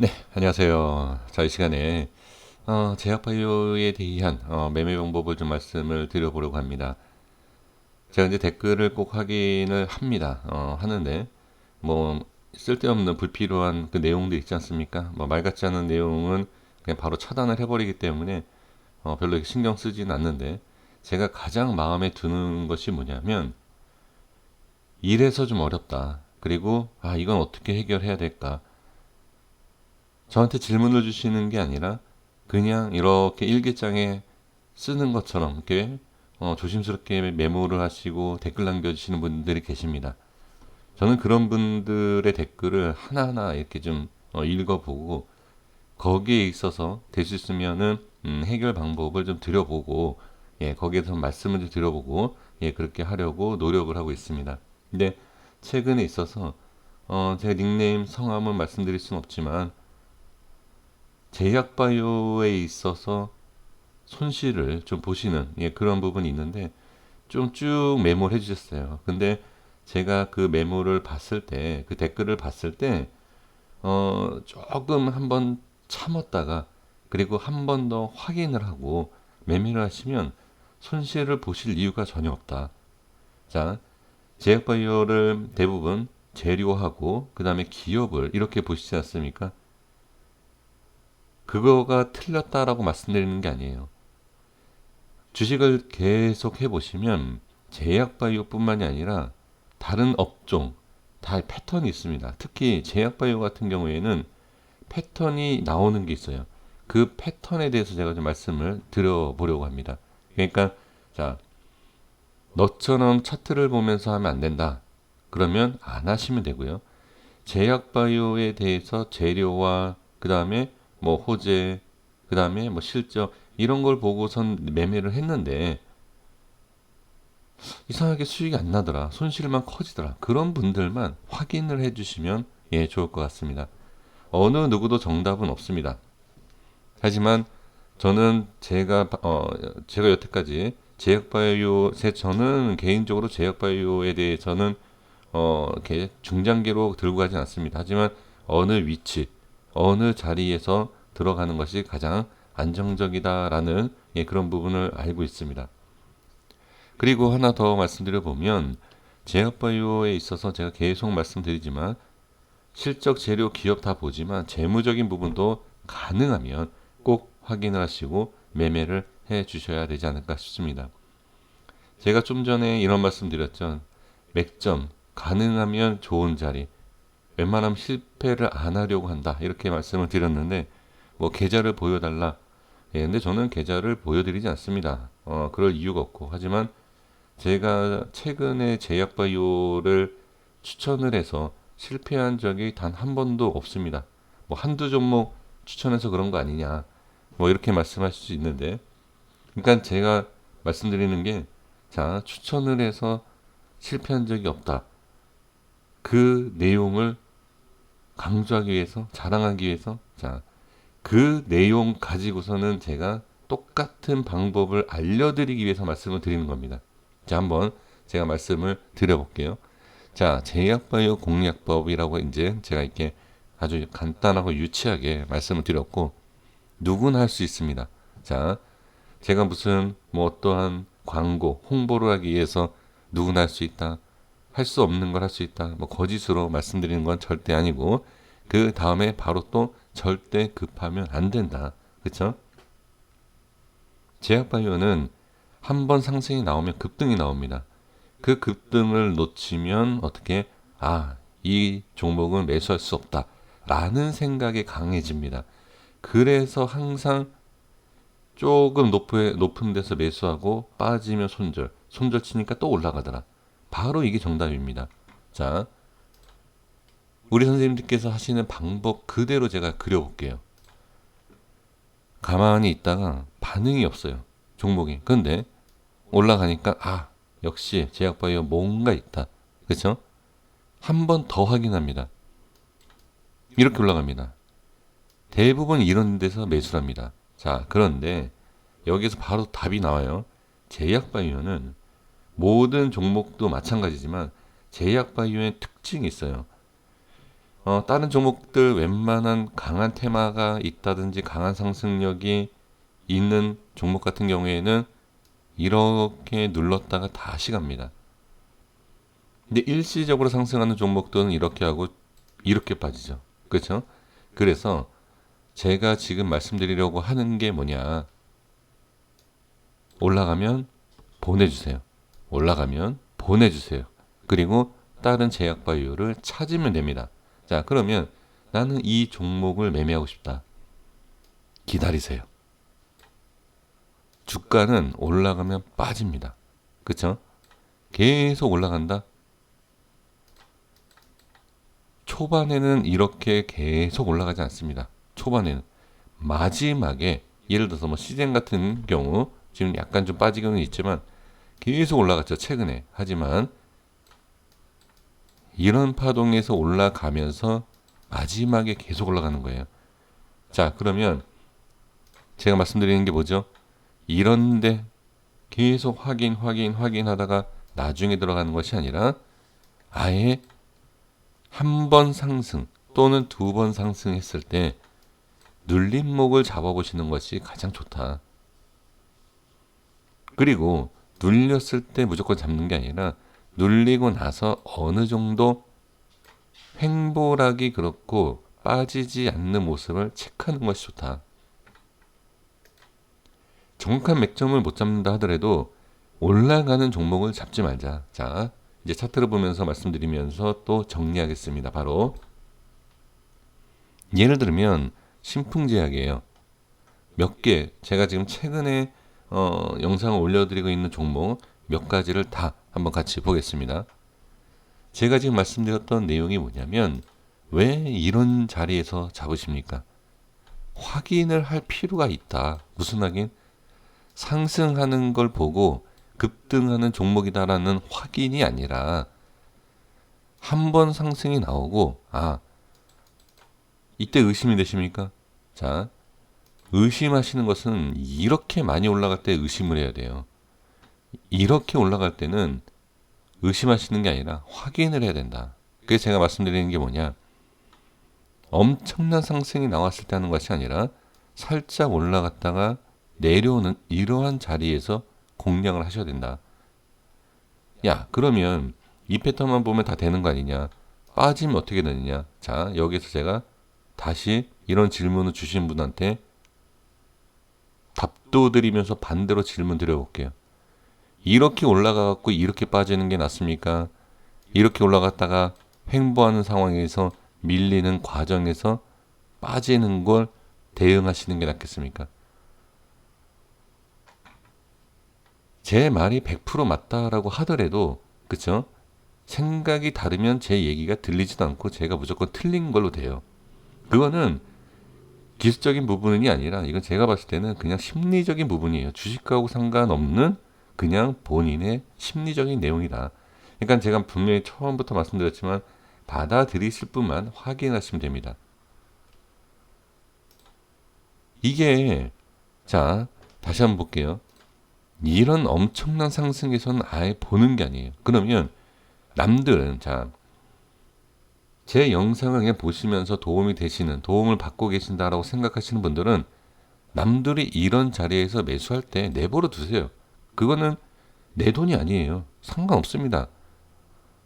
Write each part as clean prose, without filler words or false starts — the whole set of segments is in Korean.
네, 안녕하세요. 자, 이 시간에 제약바이오에 대한 매매 방법을 좀 말씀을 드려보려고 합니다. 제가 이제 댓글을 꼭 확인을 합니다. 하는데 뭐 쓸데없는 불필요한 그 내용들 있지 않습니까? 뭐 말 같지 않은 내용은 그냥 바로 차단을 해버리기 때문에 별로 신경 쓰지는 않는데, 제가 가장 마음에 드는 것이 뭐냐면, 이래서 좀 어렵다. 그리고 이건 어떻게 해결해야 될까? 저한테 질문을 주시는 게 아니라 그냥 이렇게 일기장에 쓰는 것처럼 이렇게 조심스럽게 메모를 하시고 댓글 남겨주시는 분들이 계십니다. 저는 그런 분들의 댓글을 하나하나 이렇게 좀 읽어보고, 거기에 있어서 될 수 있으면은 해결 방법을 좀 드려보고, 예, 거기에서 말씀을 좀 드려보고, 예, 그렇게 하려고 노력을 하고 있습니다. 근데 최근에 있어서 제가 닉네임 성함은 말씀드릴 수는 없지만, 제약바이오에 있어서 손실을 좀 보시는, 예, 그런 부분이 있는데 좀 쭉 메모를 해주셨어요. 근데 제가 그 메모를 봤을 때, 그 댓글을 봤을 때 조금 한번 참았다가 그리고 한 번 더 확인을 하고 매매를 하시면 손실을 보실 이유가 전혀 없다. 자, 제약바이오를 대부분 재료하고 그 다음에 기업을 이렇게 보시지 않습니까? 그거가 틀렸다라고 말씀드리는 게 아니에요. 주식을 계속 해보시면 제약바이오뿐만이 아니라 다른 업종 다 패턴이 있습니다. 특히 제약바이오 같은 경우에는 패턴이 나오는 게 있어요. 그 패턴에 대해서 제가 좀 말씀을 드려보려고 합니다. 그러니까 자, 너처럼 차트를 보면서 하면 안 된다. 그러면 안 하시면 되고요. 제약바이오에 대해서 재료와 그 다음에 뭐 호재, 그 다음에 뭐 실적 이런 걸 보고선 매매를 했는데 이상하게 수익이 안 나더라, 손실만 커지더라, 그런 분들만 확인을 해주시면 예, 좋을 것 같습니다. 어느 누구도 정답은 없습니다. 하지만 저는 제가 여태까지 제약바이오, 저는 개인적으로 제약바이오에 대해서는 이렇게 중장기로 들고 가진 않습니다. 하지만 어느 위치, 어느 자리에서 들어가는 것이 가장 안정적이다라는, 예, 그런 부분을 알고 있습니다. 그리고 하나 더 말씀드려 보면, 제약바이오에 있어서 제가 계속 말씀드리지만 실적, 재료, 기업 다 보지만 재무적인 부분도 가능하면 꼭 확인을 하시고 매매를 해 주셔야 되지 않을까 싶습니다. 제가 좀 전에 이런 말씀 드렸죠. 맥점, 가능하면 좋은 자리, 웬만하면 실패를 안 하려고 한다, 이렇게 말씀을 드렸는데, 뭐 계좌를 보여달라. 예, 근데 저는 계좌를 보여드리지 않습니다. 그럴 이유가 없고. 하지만 제가 최근에 제약바이오를 추천을 해서 실패한 적이 단 한 번도 없습니다. 뭐 한두 종목 추천해서 그런 거 아니냐, 뭐 이렇게 말씀하실 수 있는데, 그러니까 제가 말씀드리는 게, 자, 추천을 해서 실패한 적이 없다, 그 내용을 강조하기 위해서, 자랑하기 위해서, 자, 그 내용 가지고서는 제가 똑같은 방법을 알려드리기 위해서 말씀을 드리는 겁니다. 자, 한번 제가 말씀을 드려볼게요. 자, 제약바이오 공략법이라고 이제 제가 이렇게 아주 간단하고 유치하게 말씀을 드렸고, 누구나 할 수 있습니다. 자, 제가 무슨 뭐 어떠한 광고, 홍보를 하기 위해서 누구나 할 수 있다, 할 수 없는 걸 할 수 있다, 뭐 거짓으로 말씀드리는 건 절대 아니고, 그 다음에 바로 또 절대 급하면 안 된다. 그쵸? 제약바이오는 한 번 상승이 나오면 급등이 나옵니다. 그 급등을 놓치면 어떻게, 이 종목은 매수할 수 없다, 라는 생각이 강해집니다. 그래서 항상 조금 높은 데서 매수하고 빠지면 손절 치니까 또 올라가더라. 바로 이게 정답입니다. 자, 우리 선생님들께서 하시는 방법 그대로 제가 그려볼게요. 가만히 있다가 반응이 없어요, 종목이. 근데 올라가니까 역시 제약바이오 뭔가 있다. 그렇죠? 한 번 더 확인합니다. 이렇게 올라갑니다. 대부분 이런 데서 매수를 합니다. 자, 그런데 여기서 바로 답이 나와요. 제약바이오는 모든 종목도 마찬가지지만 제약바이오의 특징이 있어요. 다른 종목들 웬만한 강한 테마가 있다든지 강한 상승력이 있는 종목 같은 경우에는 이렇게 눌렀다가 다시 갑니다. 근데 일시적으로 상승하는 종목들은 이렇게 하고 이렇게 빠지죠. 그렇죠? 그래서 제가 지금 말씀드리려고 하는 게 뭐냐. 올라가면 보내주세요. 올라가면 보내주세요. 그리고 다른 제약 바이오를 찾으면 됩니다. 자, 그러면 나는 이 종목을 매매하고 싶다. 기다리세요. 주가는 올라가면 빠집니다. 그쵸? 계속 올라간다. 초반에는 이렇게 계속 올라가지 않습니다. 초반에는 마지막에 예를 들어서 뭐 시젠 같은 경우 지금 약간 좀 빠지고는 있지만 계속 올라갔죠. 최근에. 하지만 이런 파동에서 올라가면서 마지막에 계속 올라가는 거예요. 자, 그러면 제가 말씀드리는 게 뭐죠? 이런데 계속 확인하다가 나중에 들어가는 것이 아니라 아예 한 번 상승 또는 두 번 상승했을 때 눌림목을 잡아보시는 것이 가장 좋다. 그리고 눌렸을 때 무조건 잡는 게 아니라 눌리고 나서 어느 정도 횡보락이 그렇고 빠지지 않는 모습을 체크하는 것이 좋다. 정확한 맥점을 못 잡는다 하더라도 올라가는 종목을 잡지 말자. 자, 이제 차트를 보면서 말씀드리면서 또 정리하겠습니다. 바로 예를 들면 신풍제약이에요. 몇 개 제가 지금 최근에 영상을 올려드리고 있는 종목 몇 가지를 다 한번 같이 보겠습니다. 제가 지금 말씀드렸던 내용이 뭐냐면 왜 이런 자리에서 잡으십니까? 확인을 할 필요가 있다. 무슨 확인? 상승하는 걸 보고 급등하는 종목이다라는 확인이 아니라 한 번 상승이 나오고 이때 의심이 되십니까? 자, 의심하시는 것은 이렇게 많이 올라갈 때 의심을 해야 돼요. 이렇게 올라갈 때는 의심하시는 게 아니라 확인을 해야 된다. 그래서 제가 말씀드리는 게 뭐냐. 엄청난 상승이 나왔을 때 하는 것이 아니라 살짝 올라갔다가 내려오는 이러한 자리에서 공략을 하셔야 된다. 야, 그러면 이 패턴만 보면 다 되는 거 아니냐. 빠지면 어떻게 되느냐. 자, 여기서 제가 다시 이런 질문을 주신 분한테 답도드리면서 반대로 질문 드려볼게요. 이렇게 올라가갖고 이렇게 빠지는 게 낫습니까? 이렇게 올라갔다가 횡보하는 상황에서 밀리는 과정에서 빠지는 걸 대응하시는 게 낫겠습니까? 제 말이 100% 맞다라고 하더라도 그쵸? 생각이 다르면 제 얘기가 들리지도 않고 제가 무조건 틀린 걸로 돼요. 그거는 기술적인 부분이 아니라 이건 제가 봤을 때는 그냥 심리적인 부분이에요. 주식하고 상관없는 그냥 본인의 심리적인 내용이다. 그러니까 제가 분명히 처음부터 말씀드렸지만 받아들이실 분만 확인하시면 됩니다. 이게 자 다시 한번 볼게요. 이런 엄청난 상승에서는 아예 보는 게 아니에요. 그러면 남들은 제 영상을 그냥 보시면서 도움을 받고 계신다라고 생각하시는 분들은 남들이 이런 자리에서 매수할 때 내버려 두세요. 그거는 내 돈이 아니에요. 상관없습니다.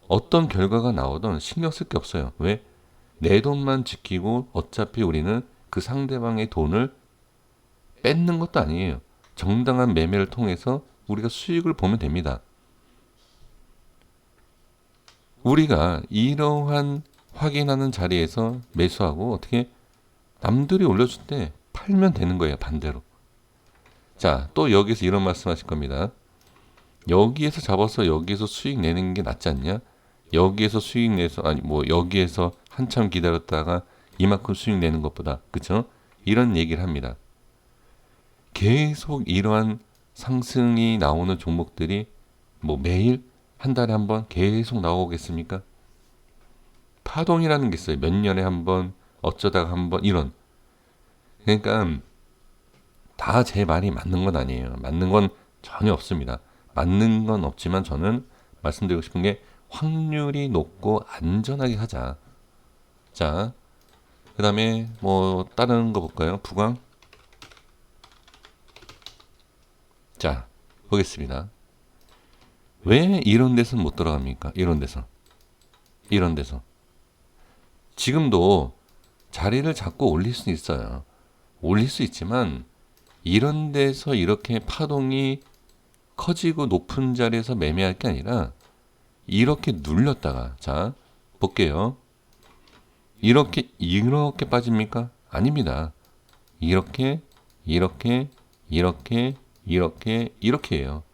어떤 결과가 나오든 신경 쓸 게 없어요. 왜? 내 돈만 지키고 어차피 우리는 그 상대방의 돈을 뺏는 것도 아니에요. 정당한 매매를 통해서 우리가 수익을 보면 됩니다. 우리가 이러한 확인하는 자리에서 매수하고 어떻게 남들이 올려줄 때 팔면 되는 거예요. 반대로. 자, 또 여기서 이런 말씀 하실 겁니다. 여기에서 잡아서 여기에서 수익 내는 게 낫지 않냐? 여기에서 수익 내서 여기에서 한참 기다렸다가 이만큼 수익 내는 것보다 그쵸? 이런 얘기를 합니다. 계속 이러한 상승이 나오는 종목들이 매일 한 달에 한 번 계속 나오겠습니까? 파동이라는 게 있어요. 몇 년에 한 번, 어쩌다가 한 번 이런. 그러니까 다 제 말이 맞는 건 아니에요. 맞는 건 전혀 없습니다. 맞는 건 없지만 저는 말씀드리고 싶은 게 확률이 높고 안전하게 하자. 자, 그 다음에 뭐 다른 거 볼까요? 부강. 자, 보겠습니다. 왜 이런 데서는 못 들어갑니까? 이런 데서. 이런 데서. 지금도 자리를 잡고 올릴 수 있어요. 올릴 수 있지만 이런 데서 이렇게 파동이 커지고 높은 자리에서 매매할 게 아니라 이렇게 눌렸다가, 자, 볼게요. 이렇게 빠집니까? 아닙니다. 이렇게, 이렇게, 이렇게, 이렇게 해요.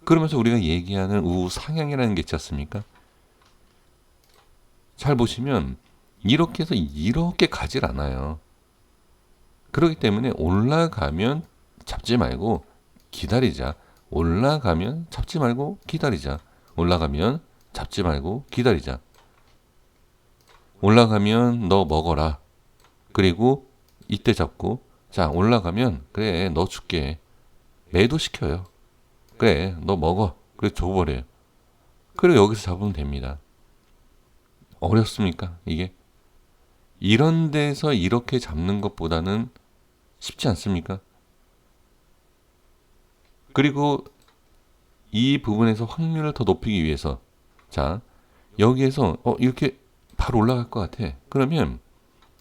그러면서 우리가 얘기하는 우상향이라는 게 있지 않습니까? 잘 보시면 이렇게 해서 이렇게 가질 않아요. 그렇기 때문에 올라가면 잡지 말고 기다리자. 올라가면 잡지 말고 기다리자. 올라가면 잡지 말고 기다리자. 올라가면 너 먹어라. 그리고 이때 잡고, 자, 올라가면 그래 너 줄게. 매도시켜요. 그래 너 먹어. 그래 줘버려요. 그리고 여기서 잡으면 됩니다. 어렵습니까 이게? 이런 데서 이렇게 잡는 것보다는 쉽지 않습니까? 그리고 이 부분에서 확률을 더 높이기 위해서, 자, 여기에서 이렇게 바로 올라갈 것 같아. 그러면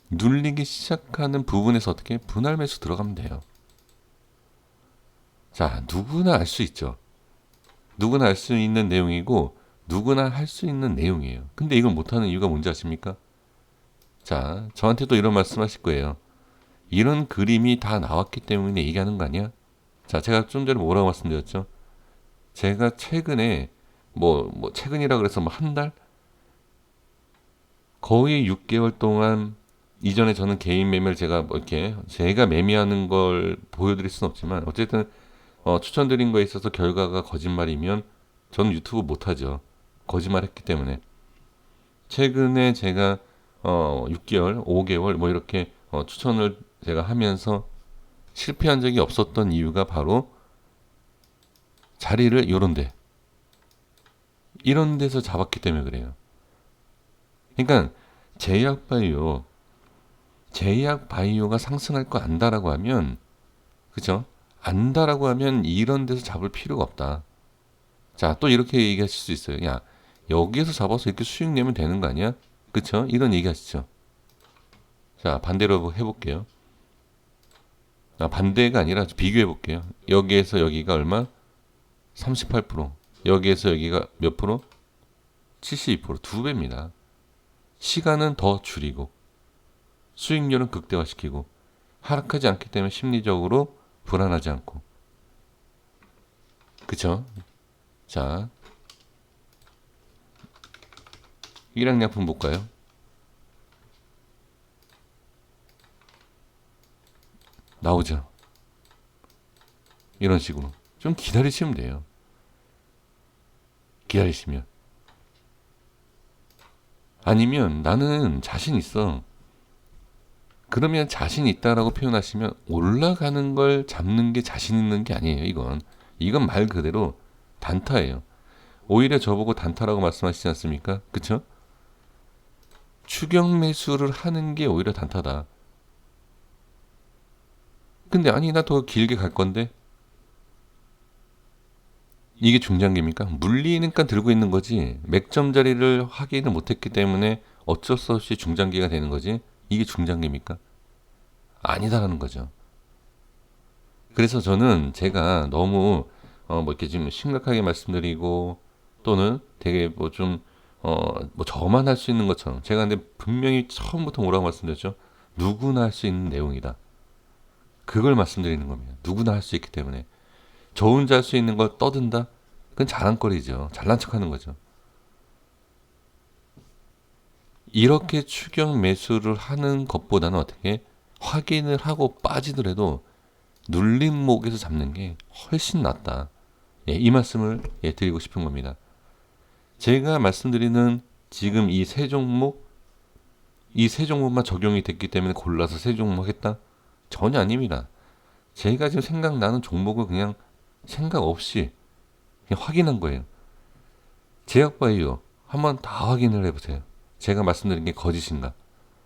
눌리기 시작하는 부분에서 어떻게 분할 매수 들어가면 돼요. 자, 누구나 알 수 있죠. 누구나 알 수 있는 내용이고 누구나 할 수 있는 내용이에요. 근데 이걸 못하는 이유가 뭔지 아십니까? 자, 저한테도 이런 말씀 하실 거예요. 이런 그림이 다 나왔기 때문에 얘기하는 거 아니야? 자, 제가 좀 전에 뭐라고 말씀드렸죠? 제가 최근에 최근이라 그래서 뭐 한 달? 거의 6개월 동안 이전에 저는 개인 매매를 제가 이렇게 제가 매매하는 걸 보여드릴 수는 없지만 어쨌든 추천드린 거에 있어서 결과가 거짓말이면 저는 유튜브 못하죠. 거짓말했기 때문에. 최근에 제가 6개월, 5개월 뭐 이렇게 추천을 제가 하면서 실패한 적이 없었던 이유가 바로 자리를 이런 데서 잡았기 때문에 그래요. 그러니까 제약 바이오가 상승할 거 안다라고 하면, 그죠? 안다라고 하면 이런 데서 잡을 필요가 없다. 자, 또 이렇게 얘기하실 수 있어요. 야, 여기에서 잡아서 이렇게 수익 내면 되는 거 아니야? 그쵸? 이런 얘기 하시죠. 자, 반대로 해볼게요. 반대가 아니라 비교해 볼게요. 여기에서 여기가 얼마? 38%. 여기에서 여기가 몇 프로? 72%. 두 배입니다. 시간은 더 줄이고 수익률은 극대화시키고 하락하지 않기 때문에 심리적으로 불안하지 않고. 그쵸? 자, 일양약품 볼까요? 나오죠. 이런 식으로. 좀 기다리시면 돼요. 기다리시면. 아니면 나는 자신 있어. 그러면 자신 있다라고 표현하시면 올라가는 걸 잡는 게 자신 있는 게 아니에요. 이건 말 그대로 단타예요. 오히려 저보고 단타라고 말씀하시지 않습니까? 그쵸? 추격 매수를 하는 게 오히려 단타다. 근데 아니 나 더 길게 갈 건데 이게 중장기입니까? 물리니까 들고 있는 거지. 맥점 자리를 확인을 못했기 때문에 어쩔 수 없이 중장기가 되는 거지. 이게 중장기입니까? 아니다라는 거죠. 그래서 저는 제가 너무 이렇게 지금 심각하게 말씀드리고 또는 되게 저만 할 수 있는 것처럼 제가 근데 분명히 처음부터 뭐라고 말씀드렸죠? 누구나 할 수 있는 내용이다. 그걸 말씀드리는 겁니다. 누구나 할 수 있기 때문에. 저 혼자 할 수 있는 걸 떠든다? 그건 자랑거리죠. 잘난 척하는 거죠. 이렇게 추격 매수를 하는 것보다는 어떻게 확인을 하고 빠지더라도 눌림목에서 잡는 게 훨씬 낫다. 예, 이 말씀을 드리고 싶은 겁니다. 제가 말씀드리는 지금 이 세 종목만 적용이 됐기 때문에 골라서 세 종목 했다? 전혀 아닙니다. 제가 지금 생각나는 종목을 그냥 생각 없이 그냥 확인한 거예요. 제약바이오 한번 다 확인을 해보세요. 제가 말씀드린 게 거짓인가?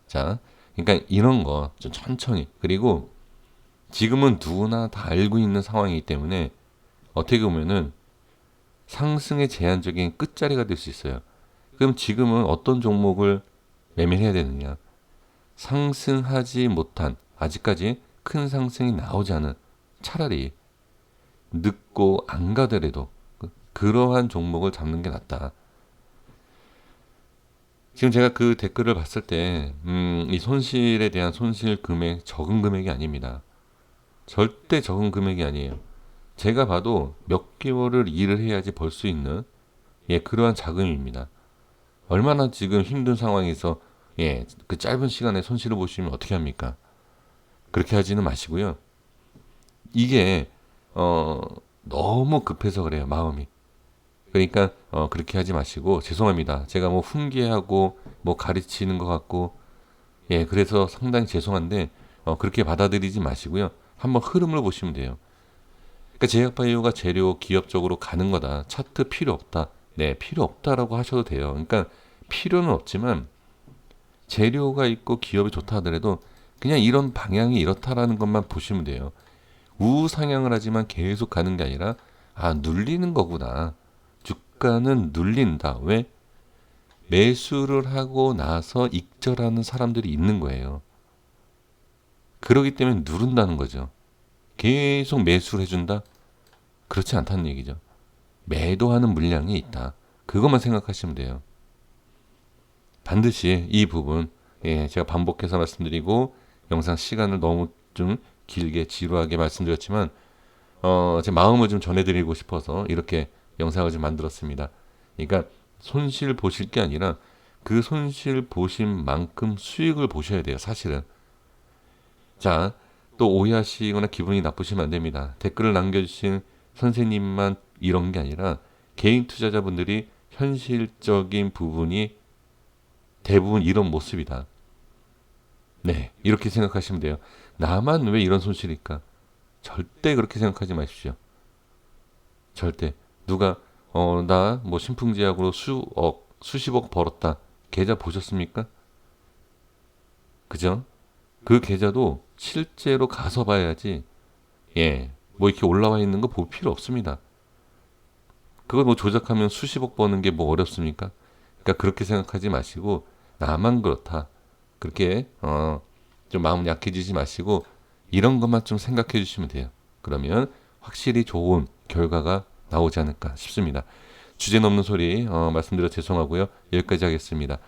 자, 그러니까 이런 거 좀 천천히. 그리고 지금은 누구나 다 알고 있는 상황이기 때문에 어떻게 보면은 상승의 제한적인 끝자리가 될 수 있어요. 그럼 지금은 어떤 종목을 매매해야 되느냐? 상승하지 못한, 아직까지 큰 상승이 나오지 않은, 차라리 늦고 안 가더라도 그러한 종목을 잡는 게 낫다. 지금 제가 그 댓글을 봤을 때, 이 손실에 대한 손실 금액, 적은 금액이 아닙니다. 절대 적은 금액이 아니에요. 제가 봐도 몇 개월을 일을 해야지 벌 수 있는, 예, 그러한 자금입니다. 얼마나 지금 힘든 상황에서, 예, 그 짧은 시간에 손실을 보시면 어떻게 합니까? 그렇게 하지는 마시고요. 이게, 너무 급해서 그래요, 마음이. 그러니까, 그렇게 하지 마시고, 죄송합니다. 제가 뭐 훈계하고, 뭐 가르치는 것 같고, 예, 그래서 상당히 죄송한데, 그렇게 받아들이지 마시고요. 한번 흐름을 보시면 돼요. 그러니까 제약바이오가 재료 기업적으로 가는 거다. 차트 필요 없다. 네, 필요 없다라고 하셔도 돼요. 그러니까 필요는 없지만 재료가 있고 기업이 좋다 하더라도 그냥 이런 방향이 이렇다라는 것만 보시면 돼요. 우상향을 하지만 계속 가는 게 아니라 아, 눌리는 거구나. 주가는 눌린다. 왜? 매수를 하고 나서 익절하는 사람들이 있는 거예요. 그러기 때문에 누른다는 거죠. 계속 매수를 해준다? 그렇지 않다는 얘기죠. 매도하는 물량이 있다. 그것만 생각하시면 돼요. 반드시 이 부분, 예, 제가 반복해서 말씀드리고 영상 시간을 너무 좀 길게 지루하게 말씀드렸지만 제 마음을 좀 전해드리고 싶어서 이렇게 영상을 좀 만들었습니다. 그러니까 손실 보실 게 아니라 그 손실 보신 만큼 수익을 보셔야 돼요. 사실은. 자, 또 오해하시거나 기분이 나쁘시면 안 됩니다. 댓글을 남겨주신 선생님만 이런 게 아니라 개인 투자자분들이 현실적인 부분이 대부분 이런 모습이다. 네, 이렇게 생각하시면 돼요. 나만 왜 이런 손실일까? 절대 그렇게 생각하지 마십시오. 절대. 누가 나 뭐 신풍제약으로 수억, 수십억 벌었다. 계좌 보셨습니까? 그죠? 그 계좌도 실제로 가서 봐야지. 예, 뭐 이렇게 올라와 있는 거 볼 필요 없습니다. 그거 뭐 조작하면 수십억 버는 게 뭐 어렵습니까? 그러니까 그렇게 생각하지 마시고 나만 그렇다. 그렇게 좀 마음 약해지지 마시고 이런 것만 좀 생각해 주시면 돼요. 그러면 확실히 좋은 결과가 나오지 않을까 싶습니다. 주제 넘는 소리 말씀드려 죄송하고요. 여기까지 하겠습니다.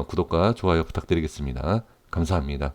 구독과 좋아요 부탁드리겠습니다. 감사합니다.